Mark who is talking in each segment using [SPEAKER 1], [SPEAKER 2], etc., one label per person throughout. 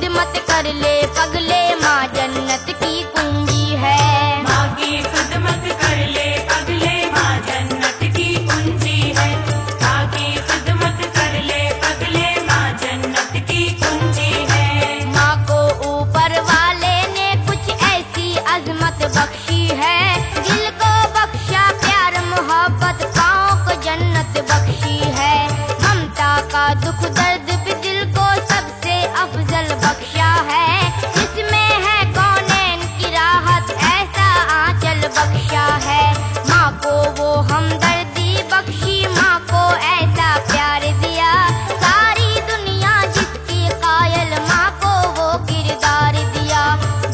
[SPEAKER 1] खिदमत कर ले पगले, माँ जन्नत की कुंजी है।
[SPEAKER 2] माँ की खिदमत कर ले पगले, माँ जन्नत की कुंजी है। माँ की खिदमत कर ले पगले, माँ जन्नत की कुंजी है।
[SPEAKER 1] माँ को ऊपर वाले ने कुछ ऐसी अजमत बख्शी है, दिल को बख्शा प्यार मोहब्बत, पाँव को जन्नत बख्शी है। ममता का दुख दर्द भी दिल को सबसे अफजल बख्शा है, इसमें है कौनैन की राहत, ऐसा आंचल बख्शा है। माँ को वो हमदर्दी बख्शी, माँ को ऐसा प्यार दिया, सारी दुनिया जिसकी कायल, माँ को वो किरदार दिया।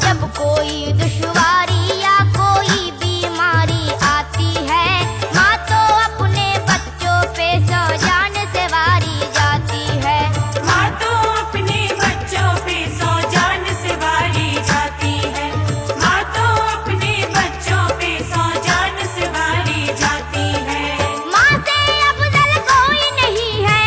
[SPEAKER 1] जब कोई दुश्वारी या कोई बीमारी आती है, माँ तो अपने बच्चों पे सौ जान से वारी जाती है।
[SPEAKER 2] माँ तो अपने बच्चों पे सौ जान से वारी जाती है। माँ तो अपने बच्चों पे सौ जान से वारी जाती है।
[SPEAKER 1] माँ से अफजल कोई नहीं है,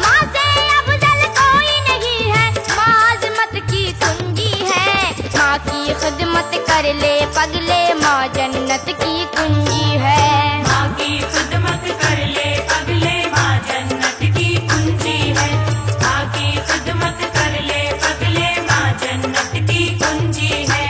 [SPEAKER 1] माँ से अफजल कोई नहीं है, माँ अज़मत की कुंजी है। माँ की खिदमत कर ले पगले, माँ जन्नत की कुंजी है।
[SPEAKER 2] माँ की खिदमत कर ले पगले, माँ जन्नत की कुंजी है। माँ की खिदमत कर ले पगले, माँ जन्नत की कुंजी है।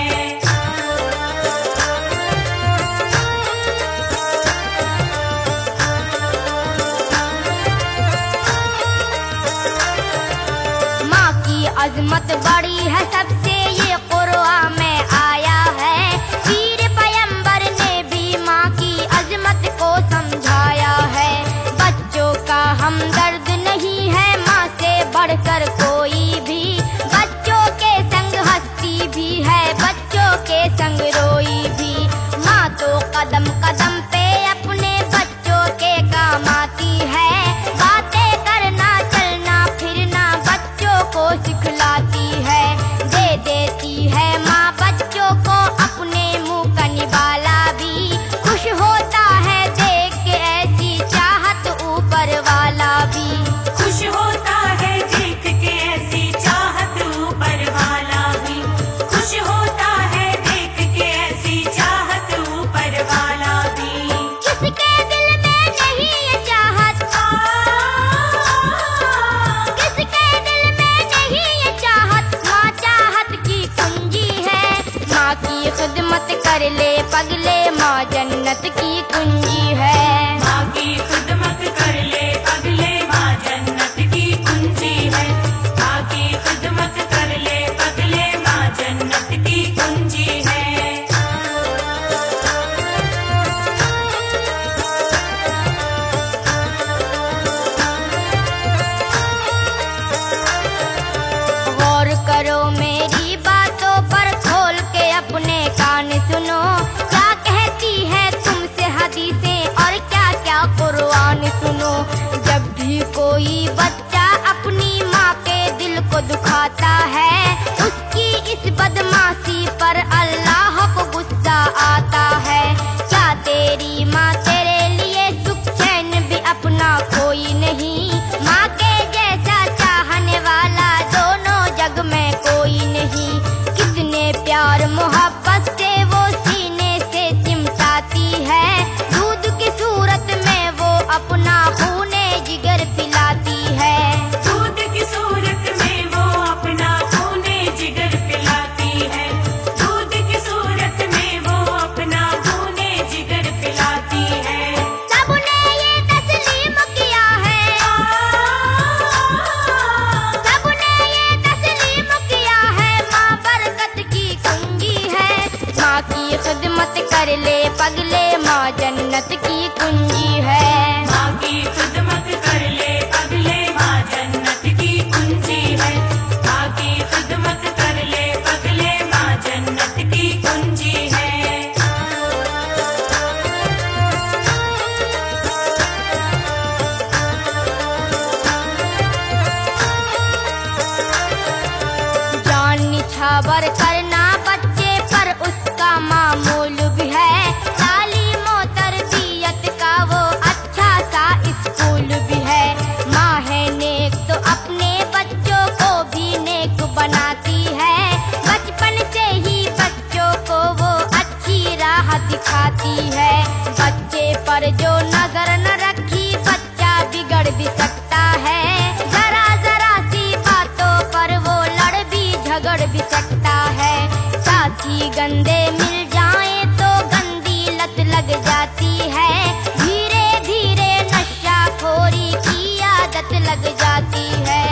[SPEAKER 1] माँ की अजमत बड़ी है सबसे, ये कुरआन में आया है। पीर पैगंबर ने भी माँ की अजमत को समझाया है। बच्चों का हमदर्द नहीं है माँ से बढ़कर कोई भी, बच्चों के संग हंसती भी है, बच्चों के संग रोई भी। माँ तो कदम कदम पे अपने बच्चों के काम आती है, बातें करना चलना फिरना बच्चों को सिखलाती है। दे देती है माँ बच्चों को अपने मुंह का निवाला भी, खुश होता है देख के ऐसी चाहत ऊपर वाला भी।
[SPEAKER 2] खुश होता है देख के ऐसी चाहत ऊपर वाला भी। खुश होता है देख के ऐसी चाहत ऊपर वाला भी।
[SPEAKER 1] किसके दिल में नहीं ये चाहत, किसके दिल में नहीं ये चाहत, माँ चाहत की कुंजी है। माँ की खिदमत कर ले पगले, माँ जन्नत की कुंजी है।
[SPEAKER 2] माँ की खिदमत कर ले पगले, माँ जन्नत की कुंजी है। माँ की खिदमत कर ले पगले, माँ जन्नत की कुंजी है।
[SPEAKER 1] गौर करो मेरी बातों पर, खोल के अपने कान सुनो, क्या कहती है तुमसे हदीसें और क्या क्या कुरआन सुनो। जब भी कोई बच्चा अपनी माँ के दिल को दुखाता है, उसकी इस बदमाशी पर अल्लाह को गुस्सा आता है। क्या तेरी माँ तेरे लिए सुख चैन भी अपना कोई नहीं, माँ के जैसा चाहने वाला दोनों जग में कोई नहीं। कितने प्यार मोहब्बत से वो सीने से चिमटाती है, दूध की सूरत में वो अपना खूने जिगर पिलाती है।
[SPEAKER 2] दूध की सूरत में वो अपना खूने जिगर पिलाती है। दूध की सूरत में वो अपना खूने जिगर पिलाती है।
[SPEAKER 1] सबने ये तस्लीम किया है, सबने ये तस्लीम किया है, माँ बरकत की कुंजी है। माँ की खिदमत कर ले पगले, माँ जन्नत की कुंजी है।
[SPEAKER 2] माँ की खिदमत कर ले पगले, माँ जन्नत की कुंजी है। माँ की खिदमत कर ले पगले, माँ जन्नत की कुंजी है।
[SPEAKER 1] जान निछावर करना बच्चे पर उसका मामूल भी है, तालीम और तरबियत का वो अच्छा सा स्कूल भी है। माँ है नेक तो अपने बच्चे भी गंदे मिल जाएं तो गंदी लत लग जाती है। धीरे धीरे नशाखोरी की आदत लग जाती है।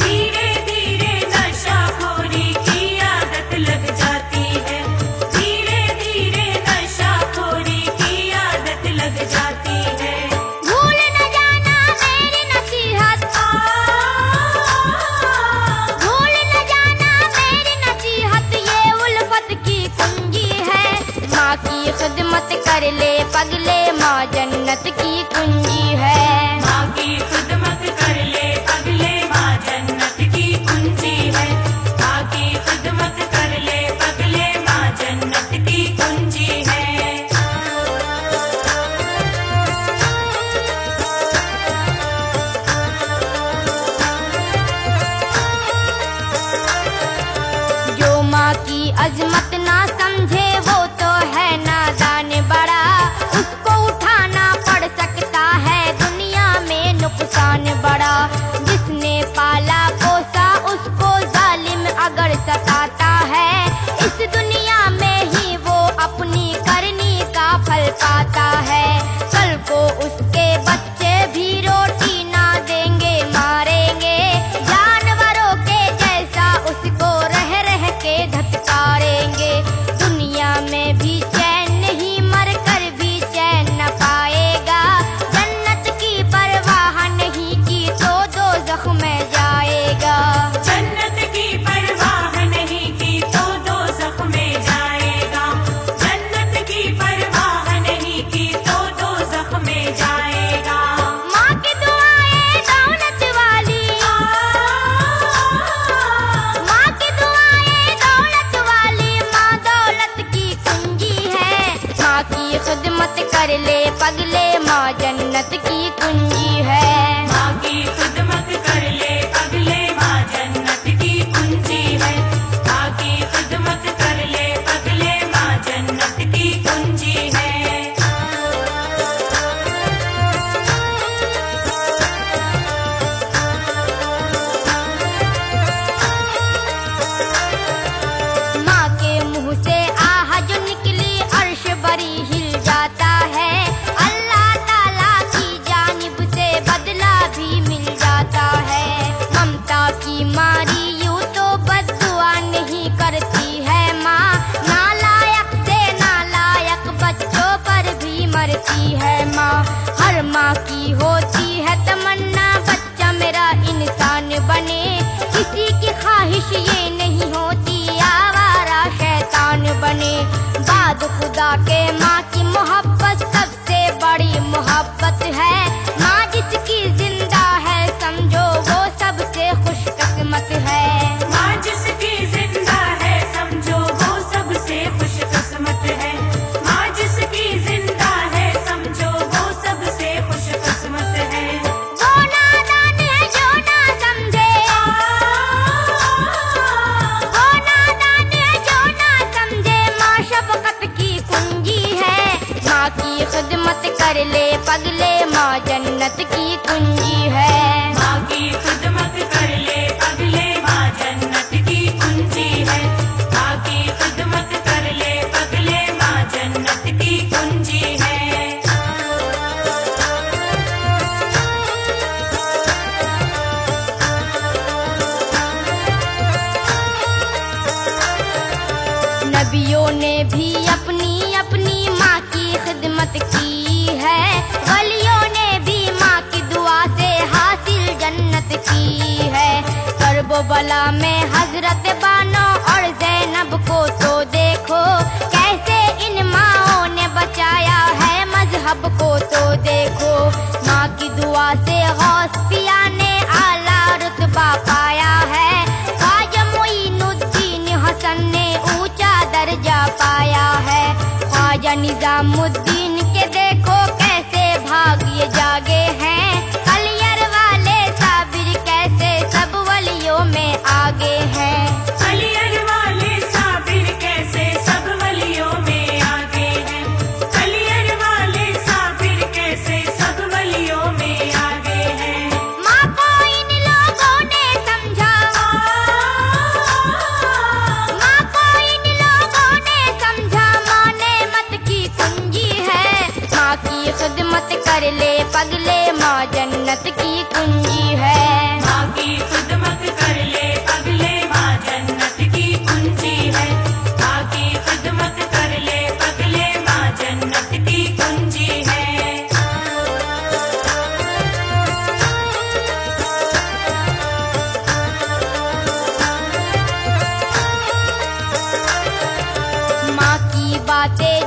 [SPEAKER 2] धीरे धीरे नशाखोरी की आदत लग जाती है। धीरे धीरे नशाखोरी की आदत लग जाती है।
[SPEAKER 1] भूल न जाना मेरी नसीहत, भूल न जाना मेरी नसीहत, ये उल्फत की कुंजी है। माँ की खिदमत कर ले पगले, माँ जन्नत की कुंजी है।
[SPEAKER 2] माँ की खिदमत कर ले पगले, माँ जन्नत की कुंजी है। माँ की खिदमत कर ले पगले, माँ जन्नत की कुंजी है।
[SPEAKER 1] जो माँ की अजमत ना समझे वो तो है नादान बड़ा, उसको उठाना पड़ सकता है दुनिया में नुकसान बड़ा। जिसने पाला पोसा उसको जालिम अगर सताता है, इस दुनिया में ही वो अपनी करनी का फल पाता है। कल को उसके बच्चे भी रोटी ना देंगे, मारेंगे, जानवरों के जैसा उसको रह रह के धत्कारेंगे। दुनिया में भी चैन नहीं, मर कर भी चैन न पाएगा। जन्नत की परवाह नहीं की तो दोज़ख में जाएगा।
[SPEAKER 2] जन्नत की परवाह नहीं की तो दोज़ख में जाएगा। जन्नत की परवाह नहीं की तो दोज़ख में जाएगा।
[SPEAKER 1] माँ की दुआएं दौलत वाली, माँ की दुआएं दौलत वाली, माँ दौलत की कुंजी है। माँ की खिदमत कर ले पगले, माँ जन्नत की कुंजी है।
[SPEAKER 2] माँ की खिदमत कर ले पगले, माँ जन्नत की कुंजी है। माँ की खिदमत कर ले पगले, माँ जन्नत की कुंजी है।
[SPEAKER 1] माँ के मुंह से आह जो निकली अर्श बरी हिल जाता है। अल्लाह ताला की जानिब से बदला भी मिल जाता है। ममता की मारी यूं तो बद्दुआ नहीं करती है माँ, नालायक से नालायक बच्चों पर भी मरती है माँ। हर माँ की होती है तमन्ना बच्चा मेरा इंसान बने, किसी की ख्वाहिश ये नहीं होती आवारा शैतान बने। बाद खुदा के माँ की मोहब्बत सबसे बड़ी मोहब्बत है। माँ जिसकी जिंदा है समझो वो सबसे खुशकिस्मत है।
[SPEAKER 2] माँ जिसकी जिंदा है समझो वो सबसे खुशकिस्मत है। माँ जिसकी जिंदा है समझो वो सबसे खुशकिस्मत है।
[SPEAKER 1] वो नादान है जो ना समझे, वो नादान है जो ना समझे, माँ शफकत की कुंजी है। माँ की खिदमत कर ले पगले, माँ जन्नत की कुंजी है।
[SPEAKER 2] माँ की खिदमत कर ले पगले, माँ जन्नत की कुंजी है। माँ की खिदमत कर ले पगले, माँ जन्नत की कुंजी है।
[SPEAKER 1] नबियों ने भी अपनी अपनी माँ की खिदमत की है। वलियों ने भी माँ की दुआ से हासिल जन्नत की है। करबो बला में हजरत बानो और जैनब को तो देखो, कैसे इन माँओं ने बचाया है मजहब को तो देखो। माँ की दुआ से गौस पिया ने आला रुतबा पाया है। ख्वाजा मोइनुद्दीन हसन ने ऊंचा दर्जा पाया है। ख्वाजा निजामुद्दीन के देखो कैसे भाग्य जागे हैं। कलियर वाले साबिर कैसे सब वलियों में आगे हैं।
[SPEAKER 2] कलियर वाले साबिर कैसे सब वलियों में आगे हैं। कलियर वाले साबिर कैसे सब वलियों में आगे हैं।
[SPEAKER 1] माँ को इन लोगों ने समझा, माँ को इन लोगों ने बातें